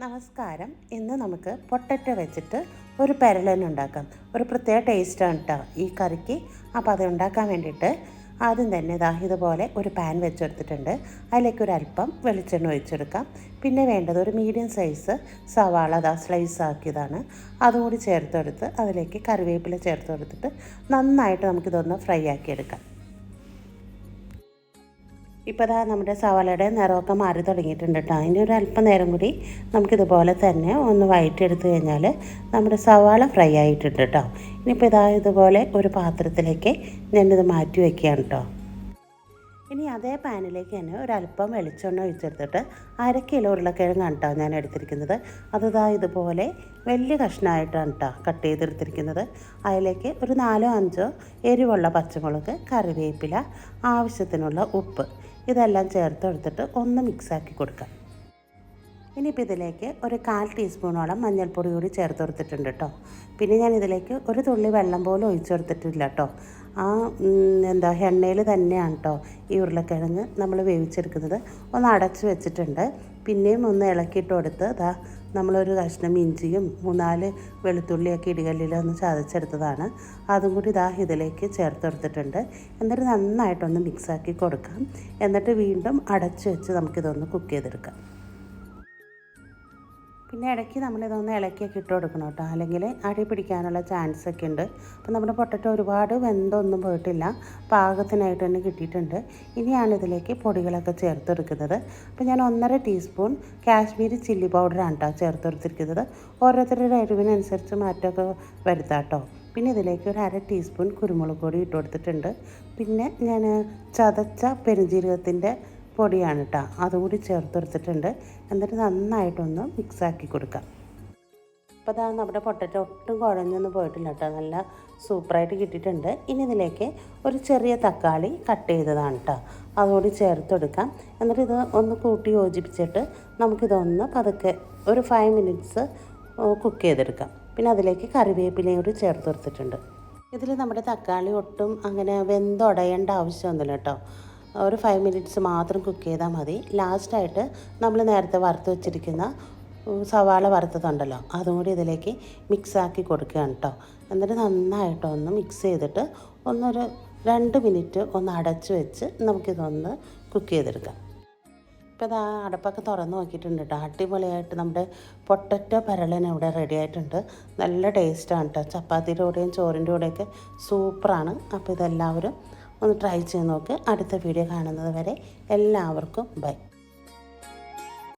നമസ്കാരം. ഇന്ന് നമുക്ക് പൊട്ടറ്റോ വെച്ചിട്ട് ഒരു പെരളൻ ഉണ്ടാക്കാം. ഒരു പ്രത്യേക ടേസ്റ്റാണ് കേട്ടോ ഈ കറിക്ക്. അപ്പോൾ അത് ഉണ്ടാക്കാൻ വേണ്ടിയിട്ട് ആദ്യം തന്നെ ഇതുപോലെ ഒരു പാൻ വെച്ചെടുത്തിട്ടുണ്ട്. അതിലേക്ക് ഒരല്പം വെളിച്ചെണ്ണ ഒഴിച്ചെടുക്കാം. പിന്നെ വേണ്ടത് ഒരു മീഡിയം സൈസ് സവാള സ്ലൈസ് ആക്കിയതാണ്. അതും കൂടി ചേർത്തെടുത്ത് അതിലേക്ക് കറിവേപ്പില ചേർത്ത് കൊടുത്തിട്ട് നന്നായിട്ട് നമുക്കിതൊന്ന് ഫ്രൈ ആക്കിയെടുക്കാം. ഇപ്പോൾ നമ്മുടെ സവാളയുടെ നിറമൊക്കെ മാറി തുടങ്ങിയിട്ടുണ്ട് കേട്ടോ. ഇനി ഒരു അല്പം നേരം കൂടി നമുക്കിതുപോലെ തന്നെ ഒന്ന് വഴറ്റിയെടുത്ത് കഴിഞ്ഞാൽ നമ്മുടെ സവാള ഫ്രൈ ആയിട്ടുണ്ട് കേട്ടോ. ഇനിയിപ്പോൾ ഇതുപോലെ ഒരു പാത്രത്തിലേക്ക് ഞാനിത് മാറ്റി വയ്ക്കുകയാണ് കേട്ടോ. ഇനി അതേ പാനിലേക്ക് തന്നെ ഒരല്പം വെളിച്ചെണ്ണ ഒഴിച്ചെടുത്തിട്ട് 1/2 കിലോ ഉരുളക്കിഴങ്ങാണ് കേട്ടോ ഞാൻ എടുത്തിരിക്കുന്നത്. അത് ഇതുപോലെ വലിയ കഷ്ണമായിട്ടാണ് കേട്ടോ കട്ട് ചെയ്തെടുത്തിരിക്കുന്നത്. അതിലേക്ക് ഒരു 4-5 എരിവുള്ള പച്ചമുളക്, കറിവേപ്പില, ആവശ്യത്തിനുള്ള ഉപ്പ് ഇതെല്ലാം ചേർത്ത് കൊടുത്തിട്ട് ഒന്ന് മിക്സാക്കി കൊടുക്കാം. ഇനിയിപ്പോൾ ഇതിലേക്ക് ഒരു 1/4 ടീസ്പൂണോളം മഞ്ഞൾപ്പൊടി കൂടി ചേർത്ത് കൊടുത്തിട്ടുണ്ട് കേട്ടോ. പിന്നെ ഞാൻ ഇതിലേക്ക് ഒരു തുള്ളി വെള്ളം പോലും ഒഴിച്ചു കൊടുത്തിട്ടില്ല കേട്ടോ. എണ്ണയിൽ തന്നെയാണ് കേട്ടോ ഈ ഉരുളക്കിഴങ്ങ് നമ്മൾ വേവിച്ചെടുക്കുന്നത്. ഒന്ന് അടച്ച് വെച്ചിട്ടുണ്ട്. പിന്നെയും ഒന്ന് ഇളക്കിയിട്ട് കൊടുത്ത് നമ്മളൊരു കഷ്ണം ഇഞ്ചിയും 3-4 വെളുത്തുള്ളിയൊക്കെ ഇടികല്ലിലൊന്ന് ചതച്ചെടുത്തതാണ്. അതും കൂടി ഇതിലേക്ക് ചേർത്ത് കൊടുത്തിട്ടുണ്ട്. എന്നിട്ട് നന്നായിട്ടൊന്ന് മിക്സാക്കി കൊടുക്കാം. എന്നിട്ട് വീണ്ടും അടച്ച് വെച്ച് നമുക്കിതൊന്ന് കുക്ക് ചെയ്തെടുക്കാം. പിന്നെ ഇടയ്ക്ക് നമ്മളിതൊന്ന് ഇളക്കിയൊക്കെ ഇട്ട് കൊടുക്കണം കേട്ടോ, അല്ലെങ്കിൽ അടി പിടിക്കാനുള്ള ചാൻസൊക്കെ ഉണ്ട്. അപ്പോൾ നമ്മുടെ പൊട്ടറ്റോ ഒരുപാട് വെന്തൊന്നും പോയിട്ടില്ല, പാകത്തിനായിട്ട് തന്നെ കിട്ടിയിട്ടുണ്ട്. ഇനിയാണ് ഇതിലേക്ക് പൊടികളൊക്കെ ചേർത്ത് കൊടുക്കുന്നത്. അപ്പോൾ ഞാൻ 1.5 ടീസ്പൂൺ കാശ്മീരി ചില്ലി പൗഡറാണ് കേട്ടോ ചേർത്ത് കൊടുത്തിരിക്കുന്നത്. ഓരോരുത്തരുടെ എരിവിനനുസരിച്ച് മാറ്റമൊക്കെ വരുത്താം കേട്ടോ. പിന്നെ ഇതിലേക്ക് ഒരു 1/2 ടീസ്പൂൺ കുരുമുളക് പൊടി ഇട്ട് കൊടുത്തിട്ടുണ്ട്. പിന്നെ ഞാൻ ചതച്ച പെരുംജീരകത്തിൻ്റെ പൊടിയാണ് കേട്ടോ, അതുകൂടി ചേർത്ത് കൊടുത്തിട്ടുണ്ട്. എന്നിട്ട് നന്നായിട്ടൊന്ന് മിക്സാക്കി കൊടുക്കാം. അപ്പോൾ നമ്മുടെ പൊട്ടറ്റോ ഒട്ടും കുഴഞ്ഞൊന്നും പോയിട്ടില്ല കേട്ടോ, നല്ല സൂപ്പറായിട്ട് കിട്ടിയിട്ടുണ്ട്. ഇനി ഇതിലേക്ക് ഒരു ചെറിയ തക്കാളി കട്ട് ചെയ്തതാണ് കേട്ടോ, അതുകൂടി ചേർത്ത് കൊടുക്കാം. എന്നിട്ട് ഇത് ഒന്ന് കൂട്ടി യോജിപ്പിച്ചിട്ട് നമുക്കിതൊന്ന് പതുക്കെ ഒരു 5 മിനിറ്റ്സ് കുക്ക് ചെയ്തെടുക്കാം. പിന്നെ അതിലേക്ക് കറിവേപ്പിലയും കൂടി ചേർത്ത് കൊടുത്തിട്ടുണ്ട്. ഇതിൽ നമ്മുടെ തക്കാളി ഒട്ടും അങ്ങനെ വെന്തുടയേണ്ട ആവശ്യമൊന്നുമില്ല കേട്ടോ. ഒരു 5 മിനിറ്റ്സ് മാത്രം കുക്ക് ചെയ്താൽ മതി. ലാസ്റ്റായിട്ട് നമ്മൾ നേരത്തെ വറുത്ത് വെച്ചിരിക്കുന്ന സവാള വറുത്തതുണ്ടല്ലോ, അതും കൂടി ഇതിലേക്ക് മിക്സാക്കി കൊടുക്കുകയാണ് കേട്ടോ. എന്നിട്ട് നന്നായിട്ടൊന്ന് മിക്സ് ചെയ്തിട്ട് ഒന്നൊരു 2 മിനിറ്റ് ഒന്ന് അടച്ച് വെച്ച് നമുക്കിതൊന്ന് കുക്ക് ചെയ്തെടുക്കാം. ഇപ്പോൾ അടപ്പൊക്കെ തുറന്ന് നോക്കിയിട്ടുണ്ട് കേട്ടോ. അടിപൊളിയായിട്ട് നമ്മുടെ പൊട്ടറ്റോ പെരളൻ ഇവിടെ റെഡി ആയിട്ടുണ്ട്. നല്ല ടേസ്റ്റാണ് കേട്ടോ. ചപ്പാത്തിയുടെ കൂടെയും ചോറിൻ്റെ കൂടെയൊക്കെ സൂപ്പറാണ്. അപ്പോൾ ഇതെല്ലാവരും ഒന്ന് ട്രൈ ചെയ്ത് നോക്ക്. അടുത്ത വീഡിയോ കാണുന്നത് വരെ എല്ലാവർക്കും ബൈ.